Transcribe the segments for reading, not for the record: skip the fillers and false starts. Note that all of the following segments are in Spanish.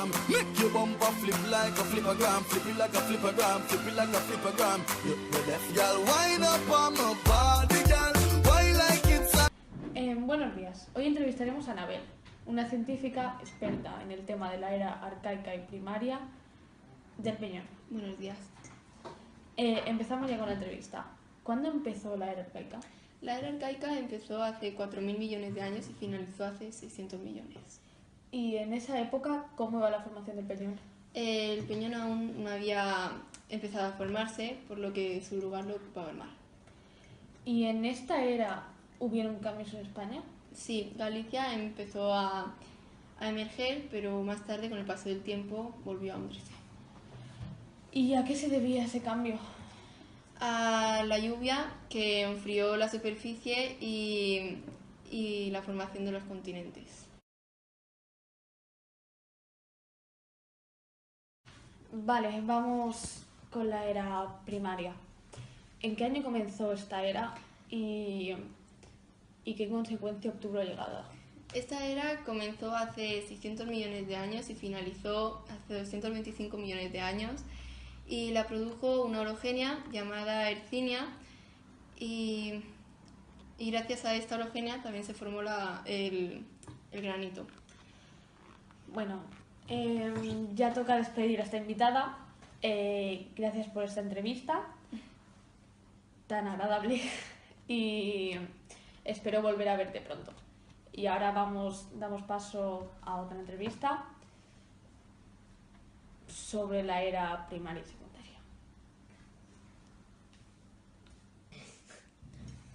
flippergram. Make your bumper flip like a flippergram. Flip it like a flippergram. Flip it like a flippergram. You deaf girl, wind up on my body, girl. Why like it's a... Buenos días. Hoy entrevistaremos a Anabel, una científica experta en el tema de la era arcaica y primaria del peñón. Buenos días. Empezamos ya con la entrevista. ¿Cuándo empezó la era arcaica? La era arcaica empezó hace 4.000 millones de años y finalizó hace 600 millones. ¿Y en esa época cómo iba la formación del peñón? El peñón aún no había empezado a formarse, por lo que su lugar lo ocupaba el mar. ¿Y en esta era hubieron cambios en España? Sí, Galicia empezó a emerger, pero más tarde, con el paso del tiempo, volvió a hundirse. ¿Y a qué se debía ese cambio? A la lluvia que enfrió la superficie y la formación de los continentes. Vale, vamos con la era primaria. ¿En qué año comenzó esta era y qué consecuencia obtuvo la llegada? Esta era comenzó hace 600 millones de años y finalizó hace 225 millones de años, y la produjo una orogenia llamada Hercinia, y gracias a esta orogenia también se formó el granito. Bueno, ya toca despedir a esta invitada. Gracias por esta entrevista tan agradable y espero volver a verte pronto. Y ahora damos paso a otra entrevista sobre la era primaria y secundaria.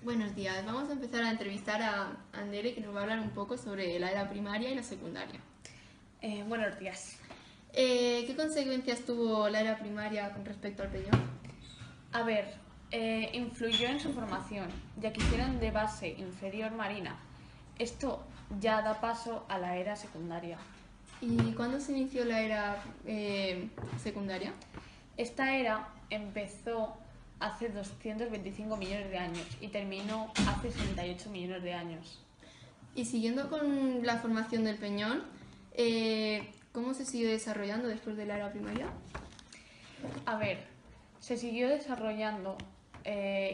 Buenos días, vamos a empezar a entrevistar a Andere, que nos va a hablar un poco sobre la era primaria y la secundaria. Buenos días. ¿Qué consecuencias tuvo la era primaria con respecto al peñón? A ver, influyó en su formación, ya que hicieron de base inferior marina. Esto ya da paso a la era secundaria. ¿Y cuándo se inició la era secundaria? Esta era empezó hace 225 millones de años y terminó hace 68 millones de años. Y siguiendo con la formación del peñón, ¿cómo se siguió desarrollando después de la era primaria? A ver, se siguió desarrollando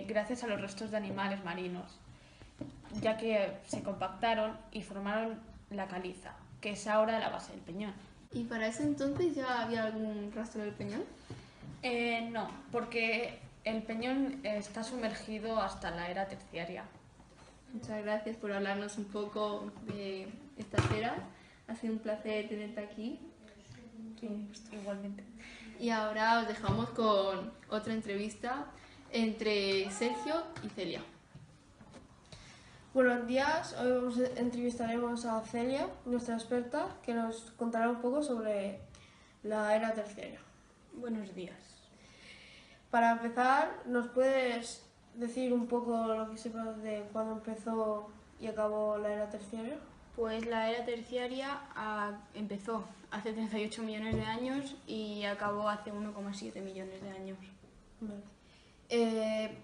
gracias a los restos de animales marinos, ya que se compactaron y formaron la caliza, que es ahora la base del peñón. ¿Y para ese entonces ya había algún rastro del peñón? No, porque el peñón está sumergido hasta la era terciaria. Muchas gracias por hablarnos un poco de estas eras. Ha sido un placer tenerte aquí. Sí, igualmente. Y ahora os dejamos con otra entrevista entre Sergio y Celia. Buenos días, hoy entrevistaremos a Celia, nuestra experta, que nos contará un poco sobre la era terciaria. Buenos días. Para empezar, ¿nos puedes decir un poco lo que sepas de cuándo empezó y acabó la era terciaria? Pues la era terciaria empezó hace 38 millones de años y acabó hace 1,7 millones de años. Vale.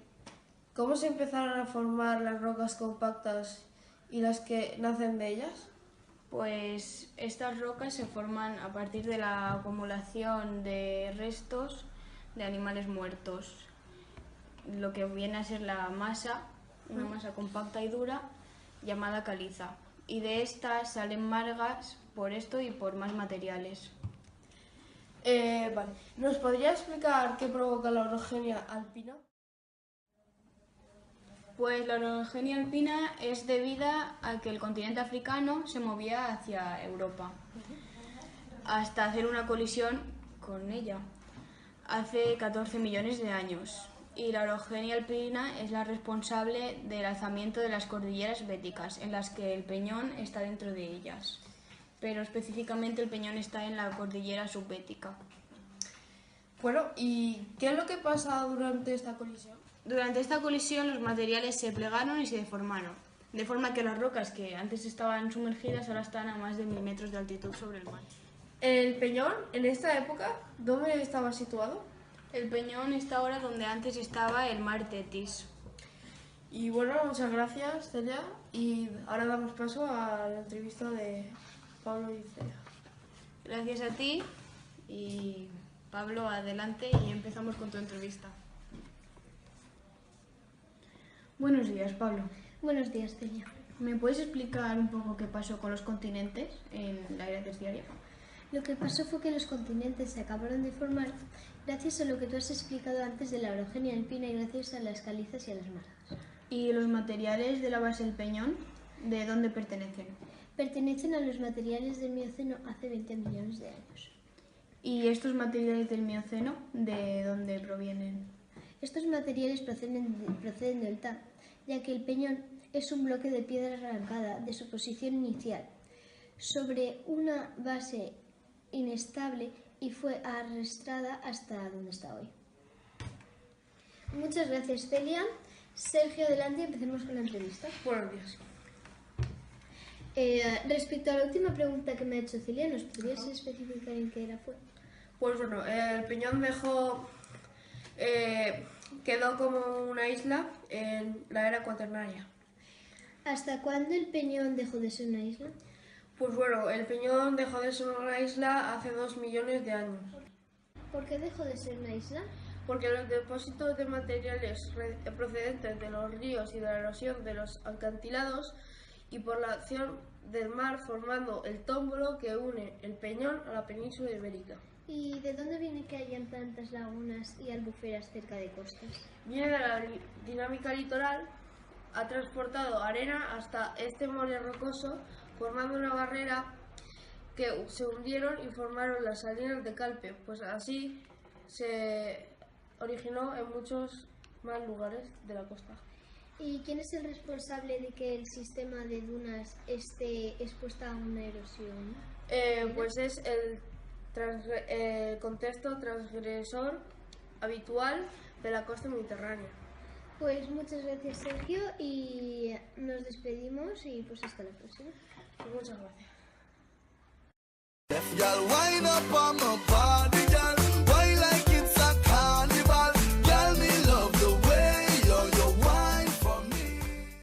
¿Cómo se empezaron a formar las rocas compactas y las que nacen de ellas? Pues estas rocas se forman a partir de la acumulación de restos de animales muertos, lo que viene a ser la masa, una masa compacta y dura llamada caliza. Y de estas salen margas por esto y por más materiales. Vale. ¿Nos podría explicar qué provoca la orogenia alpina? Pues la orogenia alpina es debida a que el continente africano se movía hacia Europa, hasta hacer una colisión con ella, hace 14 millones de años. Y la orogenia alpina es la responsable del alzamiento de las cordilleras béticas, en las que el peñón está dentro de ellas. Pero específicamente el peñón está en la cordillera subbética. Bueno, ¿y qué es lo que pasa durante esta colisión? Durante esta colisión los materiales se plegaron y se deformaron, de forma que las rocas que antes estaban sumergidas ahora están a más de 1000 metros de altitud sobre el mar. El peñón, en esta época, ¿dónde estaba situado? El peñón está ahora donde antes estaba el mar Tetis. Y bueno, muchas gracias, Celia. Y ahora damos paso a la entrevista de Pablo y Celia. Gracias a ti y Pablo, adelante y empezamos con tu entrevista. Buenos días, Pablo. Buenos días, Celia. ¿Me puedes explicar un poco qué pasó con los continentes en la era terciaria? Lo que pasó fue que los continentes se acabaron de formar gracias a lo que tú has explicado antes de la orogenia alpina y gracias a las calizas y a las margas. ¿Y los materiales de la base del peñón, de dónde pertenecen? Pertenecen a los materiales del Mioceno hace 20 millones de años. ¿Y estos materiales del Mioceno, de dónde provienen? Estos materiales proceden del TAP, ya que el peñón es un bloque de piedra arrancada de su posición inicial sobre una base inestable y fue arrastrada hasta donde está hoy. Muchas gracias, Celia. Sergio, adelante y empecemos con la entrevista. Buenos días. Respecto a la última pregunta que me ha hecho Celia, ¿nos podrías especificar en qué era fue? Pues bueno, el peñón quedó como una isla en la era cuaternaria. ¿Hasta cuándo el peñón dejó de ser una isla? Pues bueno, el peñón dejó de ser una isla hace 2 millones de años. ¿Por qué dejó de ser una isla? Porque los depósitos de materiales procedentes de los ríos y de la erosión de los acantilados y por la acción del mar formando el tómbolo que une el peñón a la península ibérica. ¿Y de dónde viene que hayan tantas lagunas y albuferas cerca de costas? Viene de la dinámica litoral, ha transportado arena hasta este mole rocoso, formando una barrera que se hundieron y formaron las salinas de Calpe, pues así se originó en muchos más lugares de la costa. ¿Y quién es el responsable de que el sistema de dunas esté expuesto a una erosión? Pues es el contexto transgresor habitual de la costa mediterránea. Pues muchas gracias, Sergio, y nos despedimos y pues hasta la próxima. Muchas gracias. Left y'all wind up on my body.